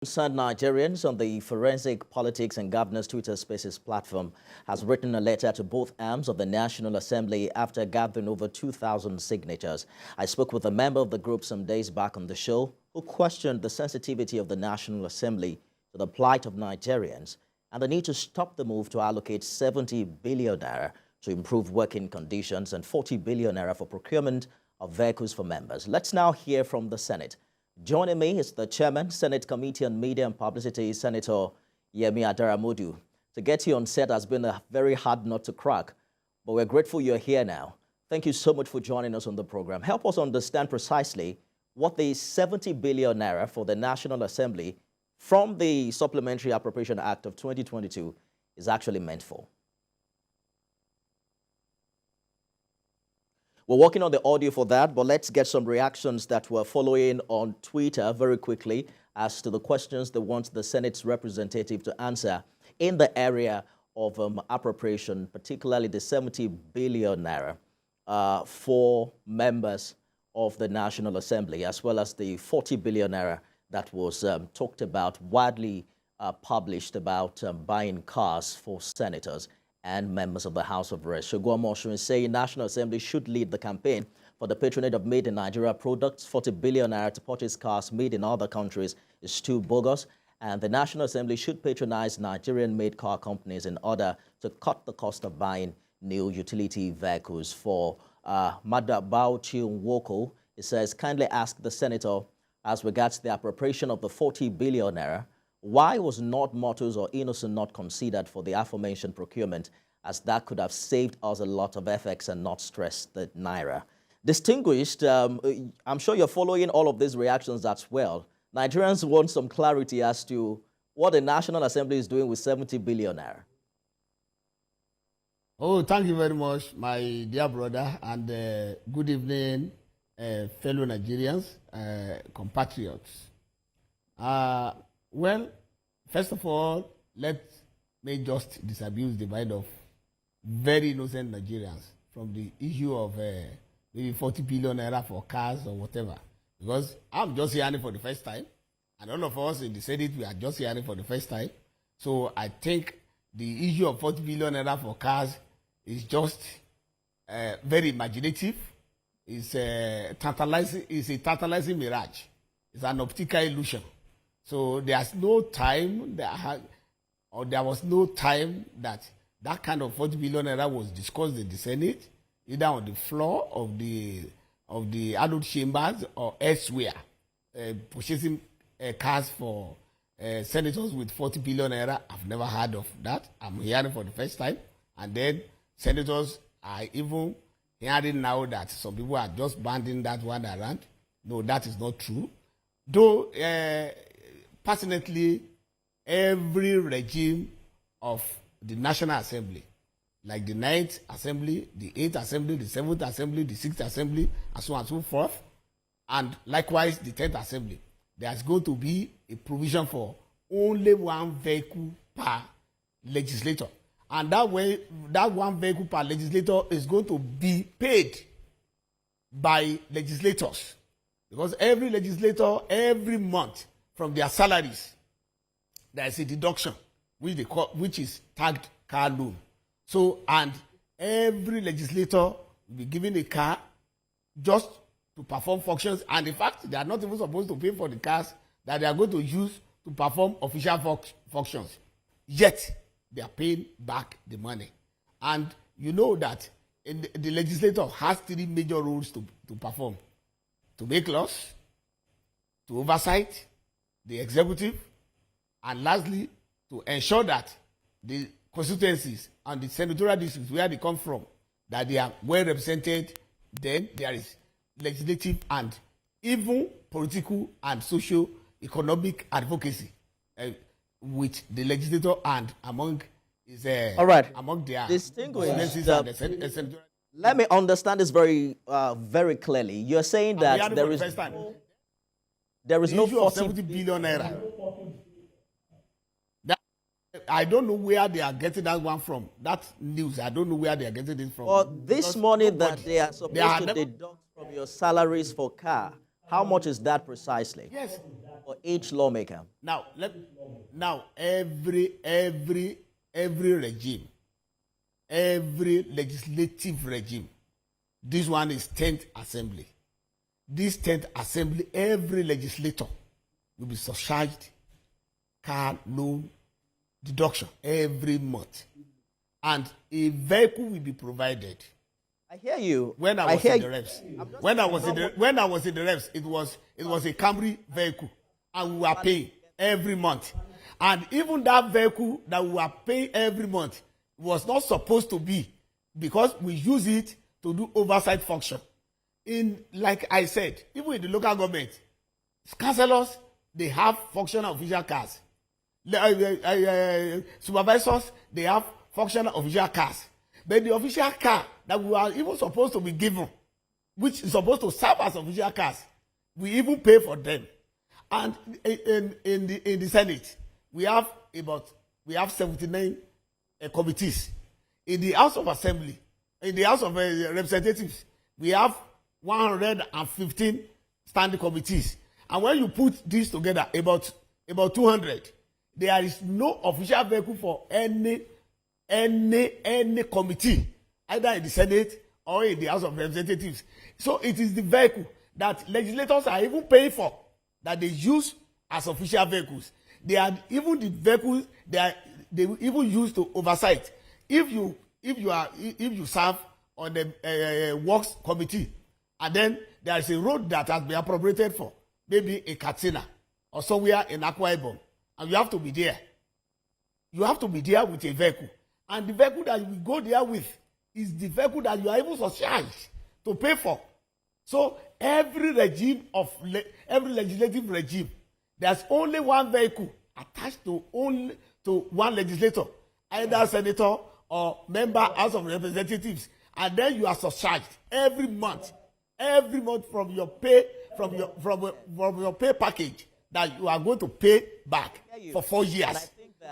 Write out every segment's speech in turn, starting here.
Concerned Nigerians on the Forensic Politics and Governance Twitter Spaces platform has written a letter to both arms of the National Assembly after gathering over 2,000 signatures. I spoke with a member of the group some days back on the show who questioned the sensitivity of the National Assembly to the plight of Nigerians and the need to stop the move to allocate 70 billion naira to improve working conditions and 40 billion naira for procurement of vehicles for members. Let's now hear from the Senate. Joining me is the Chairman, Senate Committee on Media and Publicity, Senator Adaramodu. To get you on set has been a very hard nut to crack, but we're grateful you're here now. Thank you so much for joining us on the program. Help us understand precisely what the 70 billion naira for the National Assembly from the Supplementary Appropriation Act of 2022 is actually meant for. We're working on the audio for that, but let's get some reactions that were following on Twitter very quickly as to the questions they want the Senate's representative to answer in the area of appropriation, particularly the 70 billion naira for members of the National Assembly, as well as the 40 billion naira that was talked about, widely published about buying cars for senators and members of the House of Reps. Shogwa is saying National Assembly should lead the campaign for the patronage of made in Nigeria products. 40 billion naira to purchase cars made in other countries is too bogus. And the National Assembly should patronize Nigerian-made car companies in order to cut the cost of buying new utility vehicles. For Madabauchi Nwoko, it says, kindly ask the senator as regards the appropriation of the 40 billion naira, why was not Motors or Innocent not considered for the aforementioned procurement, as that could have saved us a lot of FX and not stressed the naira? Distinguished, I'm sure you're following all of these reactions as well. Nigerians want some clarity as to what the National Assembly is doing with 70 billion naira. Oh, thank you very much, my dear brother, and good evening, fellow Nigerians, compatriots. Well, first of all, let me just disabuse the mind of very innocent Nigerians from the issue of maybe 40 billion naira for cars or whatever. Because I'm just hearing it for the first time, and all of us in the Senate, we are just hearing it for the first time. So I think the issue of 40 billion naira for cars is just very imaginative. It's a tantalizing mirage. It's an optical illusion. So there's no time there was no time that kind of 40 billion naira was discussed in the Senate, either on the floor of the adult chambers or elsewhere. Purchasing cars for senators with 40 billion naira, I've never heard of that. I'm hearing for the first time. And then senators are even hearing now that some people are just banding that one around. No, that is not true. Though, passionately, every regime of the National Assembly, like the 9th Assembly, the 8th Assembly, the 7th Assembly, the 6th Assembly, and so on and so forth, and likewise the 10th Assembly, there's going to be a provision for only one vehicle per legislator. And that way, that one vehicle per legislator is going to be paid by legislators. Because every legislator, every month, from their salaries, there is a deduction which is tagged car loan. So, and every legislator will be given a car just to perform functions. And in fact, they are not even supposed to pay for the cars that they are going to use to perform official functions. Yet, they are paying back the money. And you know that the legislator has 3 major roles to perform: to make laws, to oversight the executive, and lastly, to ensure that the constituencies and the senatorial districts where they come from, that they are well represented. Then there is legislative and even political and socio-economic advocacy with the legislator and among his all right, among their distinguished. Let me understand this very very clearly. You're saying that there is no 70 billion naira. I don't know where they are getting that one from. That news, I don't know where they are getting it from. Or this money that they are supposed to deduct from your salaries for car, how much is that precisely? Yes. For each lawmaker. Now, every regime, every legislative regime, this one is 10th assembly. This 10th assembly, every legislator will be surcharged car loan deduction every month, and a vehicle will be provided. I hear you. When I was in the reps, when I was in the reps, it was a Camry vehicle, and we were paying every month. And even that vehicle that we were paying every month was not supposed to be, because we use it to do oversight function. Like I said, even in the local government, councillors, they have functional official cars. Supervisors, they have functional official cars. But the official car that we are even supposed to be given, which is supposed to serve as official cars, we even pay for them. And in the Senate, we have 79 committees. In the House of Assembly, in the House of Representatives, we have 115 standing committees. And when you put this together, about 200, there is no official vehicle for any committee, either in the Senate or in the House of Representatives. So it is the vehicle that legislators are even paying for that they use as official vehicles. They are even the vehicles they even use to oversight. If you serve on the works committee, and then there is a road that has been appropriated for, maybe in Katsina or somewhere in Akwa Ibom, and you have to be there. You have to be there with a vehicle. And the vehicle that you go there with is the vehicle that you are able to charge to pay for. So every legislative regime, there's only one vehicle attached to one legislator, either senator or member House of Representatives, and then you are surcharged every month from your pay, from your pay package that you are going to pay back for 4 years. And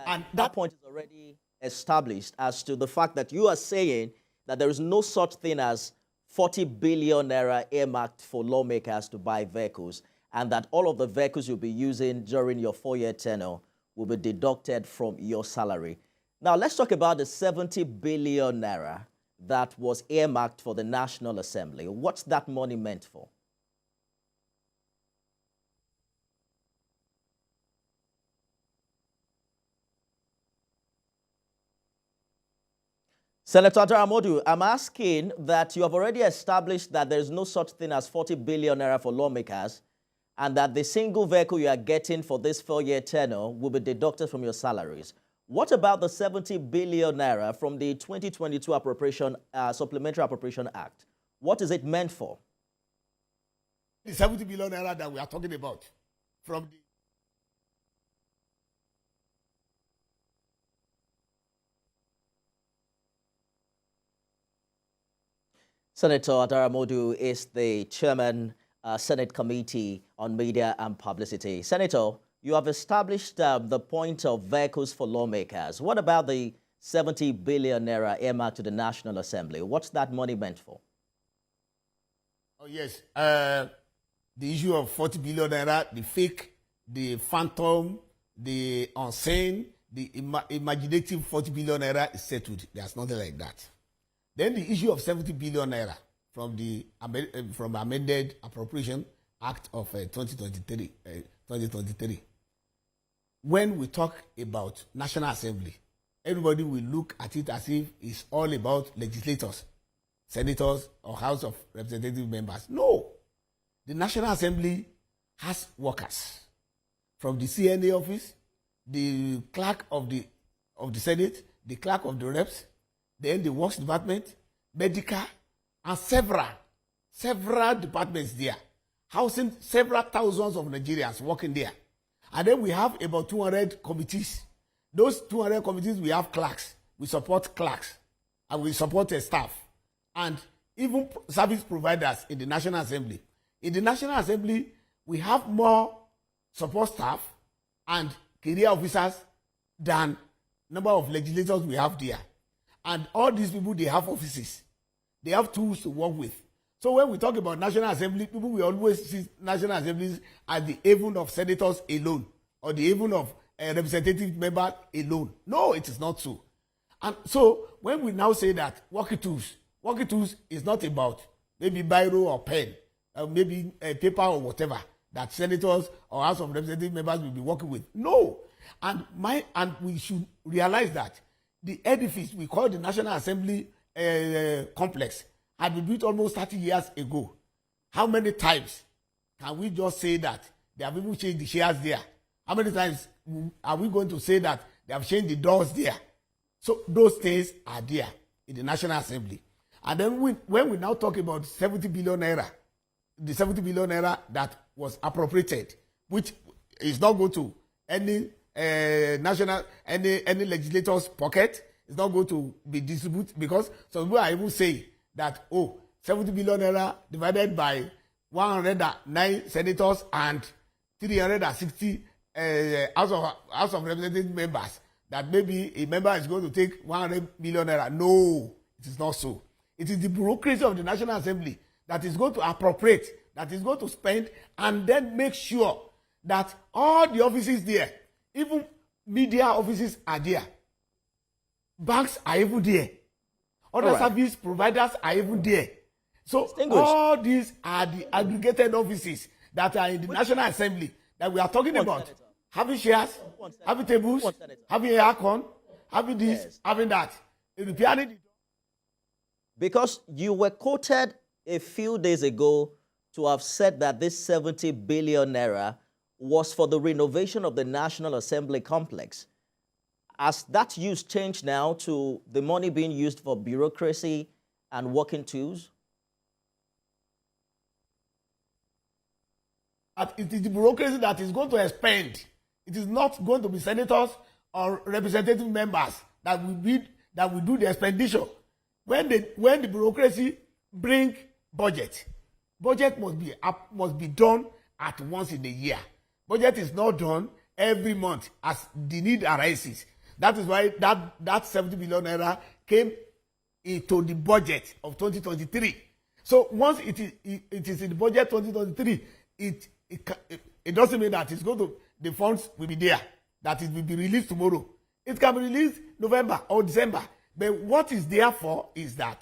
I think that point is already established as to the fact that you are saying that there is no such thing as 40 billion naira earmarked for lawmakers to buy vehicles, and that all of the vehicles you'll be using during your 4-year tenure will be deducted from your salary. Now, let's talk about the 70 billion naira that was earmarked for the National Assembly. What's that money meant for? Senator Adaramodu, I'm asking that you have already established that there is no such thing as 40 billion naira for lawmakers, and that the single vehicle you are getting for this 4-year tenure will be deducted from your salaries. What about the 70 billion naira from the 2022 Supplementary Appropriation Act? What is it meant for? The 70 billion naira that we are talking about from the Senator Adaramodu is the chairman, Senate Committee on Media and Publicity. Senator, you have established the point of vehicles for lawmakers. What about the 70 billion naira earmarked to the National Assembly? What's that money meant for? Oh, yes. The issue of 40 billion naira, the fake, the phantom, the unsane, the imaginative 40 billion naira is settled. There's nothing like that. Then the issue of 70 billion naira from the amended Appropriation Act of 2023. When we talk about National Assembly, everybody will look at it as if it's all about legislators, senators, or House of Representative members. No. The National Assembly has workers from the CNA office, the clerk of the Senate, the clerk of the reps, then the works department, medical, and several departments there, housing several thousands of Nigerians working there. And then we have about 200 committees. Those 200 committees, we have clerks. We support clerks, and we support staff, and even service providers in the National Assembly. In the National Assembly, we have more support staff and career officers than number of legislators we have there. And all these people, they have offices. They have tools to work with. So when we talk about National Assembly, people will always see National Assemblies as the haven of senators alone, or the haven of representative members alone. No, it is not so. And so when we now say that walkie tools is not about maybe biro or pen, or maybe paper or whatever that senators or House of Representative members will be working with. No. And we should realize that the edifice we call the National Assembly complex had been built almost 30 years ago. How many times can we just say that they have even changed the chairs there? How many times are we going to say that they have changed the doors there? So those things are there in the National Assembly. And then when we now talk about 70 billion naira, the 70 billion naira that was appropriated, which is not going to any any legislator's pocket, it's not going to be distributed, because some people are even saying that 70 billion naira divided by 109 senators and 360 House of Representative members, that maybe a member is going to take 100 million naira. No, it is not so. It is the bureaucracy of the National Assembly that is going to appropriate, that is going to spend, and then make sure that all the offices there, even media offices are there. Banks are even there. Other service providers are even there. So all these are the aggregated offices that are in the National Assembly that we are talking about. Having chairs, having tables, having aircon, having this, having that. Because you were quoted a few days ago to have said that this 70 billion naira was for the renovation of the National Assembly complex. Has that use changed now to the money being used for bureaucracy and working tools? It is the bureaucracy that is going to expend. It is not going to be senators or representative members that will do the expenditure. When the bureaucracy bring budget must be done at once in a year. Budget is not done every month as the need arises. That is why that 70 billion naira came into the budget of 2023. So once it is in the budget 2023, it doesn't mean that it's going to, the funds will be there, that it will be released tomorrow. It can be released November or December. But what is there for is that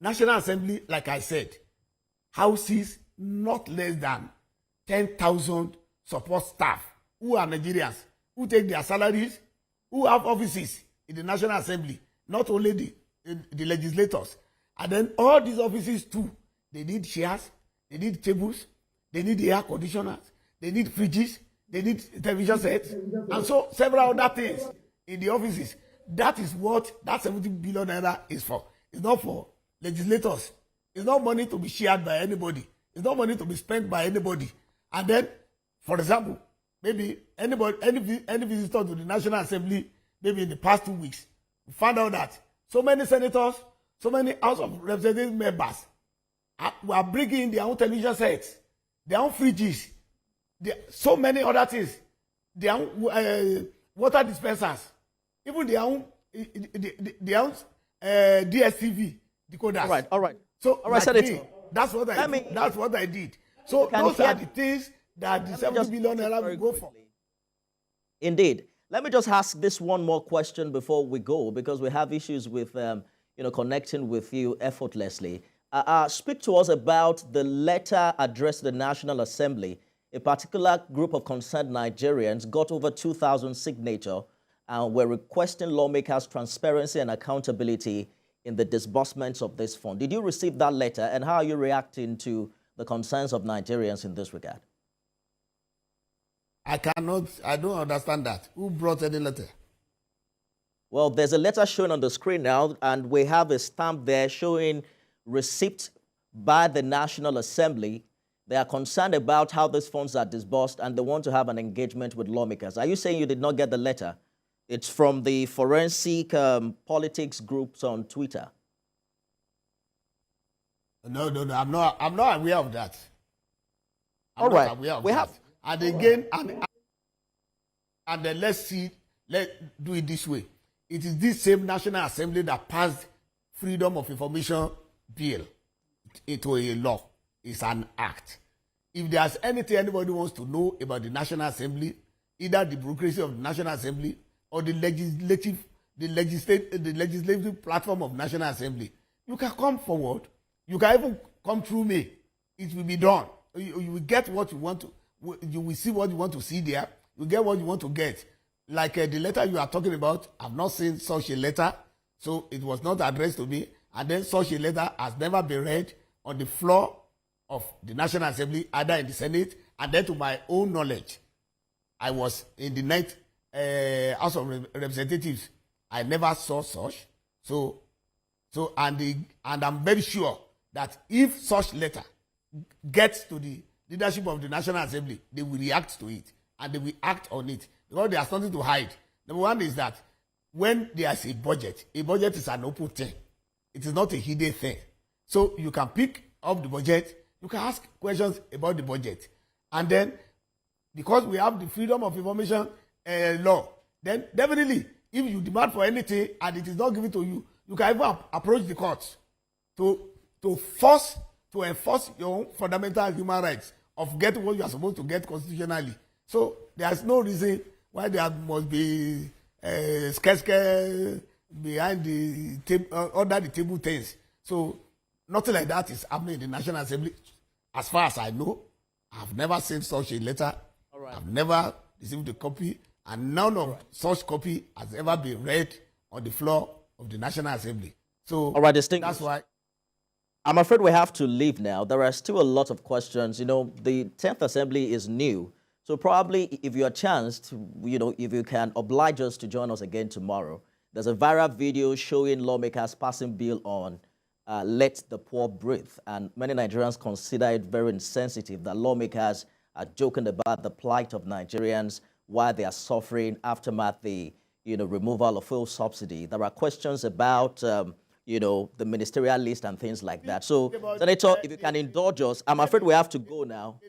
National Assembly, like I said, houses not less than 10,000 support staff who are Nigerians, who take their salaries, who have offices in the National Assembly, not only the legislators. And then all these offices too, they need chairs, they need tables, they need air conditioners, they need fridges, they need television sets, and so several other things in the offices. That is what that 70 billion naira is for. It's not for legislators. It's not money to be shared by anybody. It's not money to be spent by anybody. And then, for example, maybe any visitor to the National Assembly, maybe in the past 2 weeks, found out that so many senators, so many House of Representative members were bringing in their own television sets, their own fridges, so many other things, their own water dispensers, even their own DSTV decoders. All right. So all right, Senator. That's what I did. So those are the things that the 70 billion naira will go for. Indeed. Let me just ask this one more question before we go, because we have issues with connecting with you effortlessly. Speak to us about the letter addressed to the National Assembly. A particular group of concerned Nigerians got over 2,000 signatures and were requesting lawmakers' transparency and accountability in the disbursements of this fund. Did you receive that letter, and how are you reacting to the concerns of Nigerians in this regard? I don't understand that. Who brought any letter? Well, there's a letter shown on the screen now, and we have a stamp there showing receipt by the National Assembly. They are concerned about how these funds are disbursed, and they want to have an engagement with lawmakers. Are you saying you did not get the letter? It's from the Forensic Politics groups on Twitter. No. I'm not aware of that. All right. We have. And again, and then let's do it this way. It is this same National Assembly that passed Freedom of Information Bill into a law is an act. If there's anything anybody wants to know about the National Assembly, either the bureaucracy of the National Assembly or the legislative platform of National Assembly, you can come forward. You can even come through me. It will be done. You will get what you want to. You will see what you want to see there. You get what you want to get. Like the letter you are talking about, I've not seen such a letter, so it was not addressed to me. And then such a letter has never been read on the floor of the National Assembly, either in the Senate, and then to my own knowledge, I was in the ninth House of Representatives. I never saw such. And I'm very sure that if such letter gets to the leadership of the National Assembly, they will react to it and they will act on it because there's nothing to hide. Number one is that when there's a budget is an open thing. It is not a hidden thing. So you can pick up the budget, you can ask questions about the budget. And then, because we have the freedom of information law, then definitely, if you demand for anything and it is not given to you, you can even approach the courts to enforce your own fundamental human rights of getting what you are supposed to get constitutionally. So there's no reason why there must be scare behind the under the table things. So nothing like that is happening in the National Assembly. As far as I know, I've never seen such a letter. Right. I've never received a copy, and none of such copy has ever been read on the floor of the National Assembly. So that's why. I'm afraid we have to leave now. There are still a lot of questions. You know, the 10th Assembly is new. So probably if you are chanced, if you can oblige us to join us again tomorrow. There's a viral video showing lawmakers passing bill on let the poor breathe. And many Nigerians consider it very insensitive that lawmakers are joking about the plight of Nigerians while they are suffering aftermath the removal of fuel subsidy. There are questions about the ministerial list and things like that. So, Senator, if you can indulge us, I'm afraid we have to go now.